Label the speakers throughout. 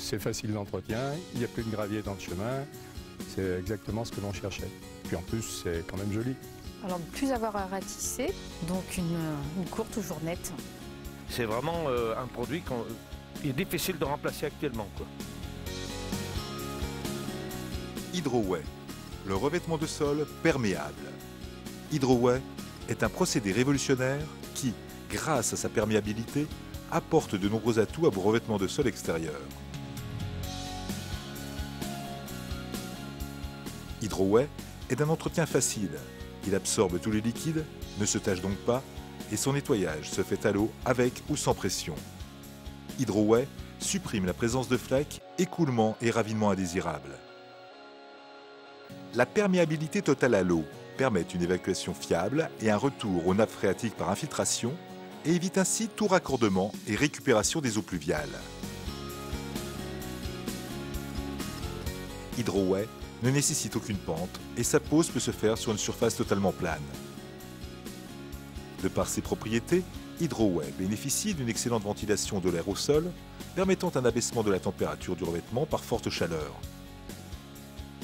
Speaker 1: c'est facile d'entretien, il n'y a plus de gravier dans le chemin. C'est exactement ce que l'on cherchait. Puis en plus, c'est quand même joli.
Speaker 2: Alors, ne plus avoir à ratisser, donc une cour toujours nette.
Speaker 3: C'est vraiment un produit qui est difficile de remplacer actuellement, quoi.
Speaker 4: Hydroway, le revêtement de sol perméable. Hydroway est un procédé révolutionnaire qui, grâce à sa perméabilité, apporte de nombreux atouts à vos revêtements de sol extérieurs. Hydroway est d'un entretien facile. Il absorbe tous les liquides, ne se tache donc pas, et son nettoyage se fait à l'eau avec ou sans pression. Hydroway supprime la présence de flaques, écoulements et ravinements indésirables. La perméabilité totale à l'eau permet une évacuation fiable et un retour aux nappes phréatiques par infiltration et évite ainsi tout raccordement et récupération des eaux pluviales. Hydroway ne nécessite aucune pente et sa pose peut se faire sur une surface totalement plane. De par ses propriétés, Hydroway bénéficie d'une excellente ventilation de l'air au sol, permettant un abaissement de la température du revêtement par forte chaleur.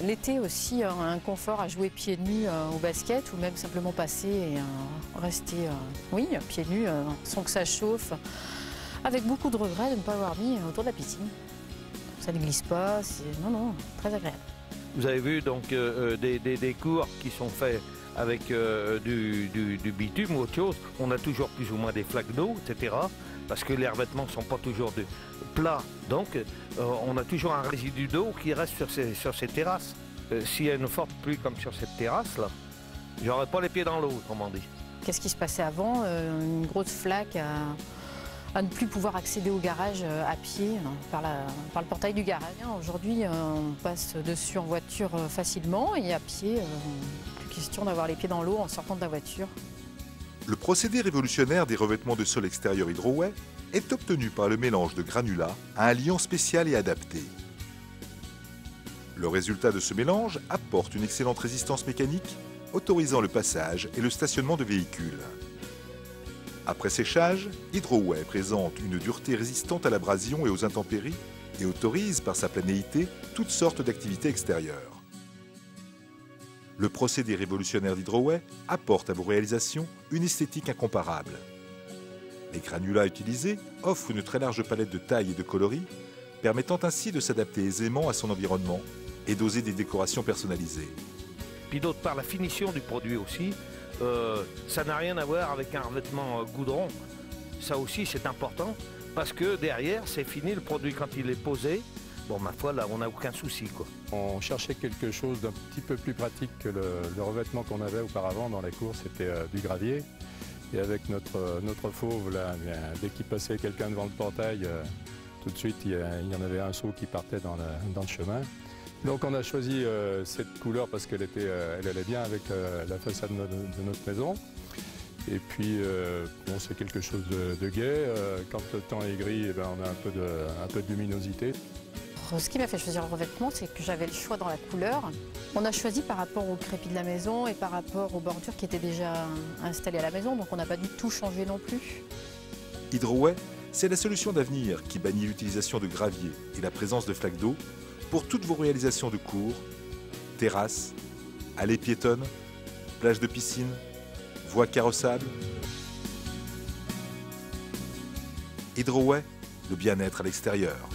Speaker 2: L'été aussi, un confort à jouer pieds nus au basket ou même simplement passer et rester pieds nus sans que ça chauffe, avec beaucoup de regrets de ne pas avoir mis autour de la piscine. Ça ne glisse pas, non, très agréable.
Speaker 3: Vous avez vu donc des cours qui sont faits avec du bitume ou autre chose. On a toujours plus ou moins des flaques d'eau, etc. Parce que les revêtements ne sont pas toujours plats. Donc on a toujours un résidu d'eau qui reste sur ces terrasses. S'il y a une forte pluie comme sur cette terrasse-là, j'aurais pas les pieds dans l'eau, autrement dit.
Speaker 2: Qu'est-ce qui se passait avant? Une grosse flaque à ne plus pouvoir accéder au garage à pied par le portail du garage. Aujourd'hui, on passe dessus en voiture facilement et à pied, plus question d'avoir les pieds dans l'eau en sortant de la voiture.
Speaker 4: Le procédé révolutionnaire des revêtements de sol extérieur Hydroway est obtenu par le mélange de granulats à un liant spécial et adapté. Le résultat de ce mélange apporte une excellente résistance mécanique, autorisant le passage et le stationnement de véhicules. Après séchage, Hydroway présente une dureté résistante à l'abrasion et aux intempéries et autorise par sa planéité toutes sortes d'activités extérieures. Le procédé révolutionnaire d'Hydroway apporte à vos réalisations une esthétique incomparable. Les granulats utilisés offrent une très large palette de tailles et de coloris, permettant ainsi de s'adapter aisément à son environnement et d'oser des décorations personnalisées.
Speaker 3: Puis d'autre part, la finition du produit aussi, ça n'a rien à voir avec un revêtement goudron. Ça aussi, c'est important, parce que derrière, c'est fini, le produit quand il est posé. Bon, ma foi, là, on n'a aucun souci, quoi. On
Speaker 1: cherchait quelque chose d'un petit peu plus pratique que le revêtement qu'on avait auparavant dans la cour, c'était du gravier. Et avec notre fauve, là, dès qu'il passait quelqu'un devant le portail, tout de suite, il y en avait un seau qui partait dans le chemin. Donc on a choisi cette couleur parce qu'elle allait bien avec la façade de notre maison. Et puis, c'est quelque chose de gai. Quand le temps est gris, on a un peu de luminosité.
Speaker 2: Ce qui m'a fait choisir le revêtement, c'est que j'avais le choix dans la couleur. On a choisi par rapport au crépi de la maison et par rapport aux bordures qui étaient déjà installées à la maison, donc on n'a pas dû tout changer non plus.
Speaker 4: Hydroway, c'est la solution d'avenir qui bannit l'utilisation de gravier et la présence de flaques d'eau pour toutes vos réalisations de cours, terrasses, allées piétonnes, plages de piscine, voies carrossables. Hydroway, le bien-être à l'extérieur.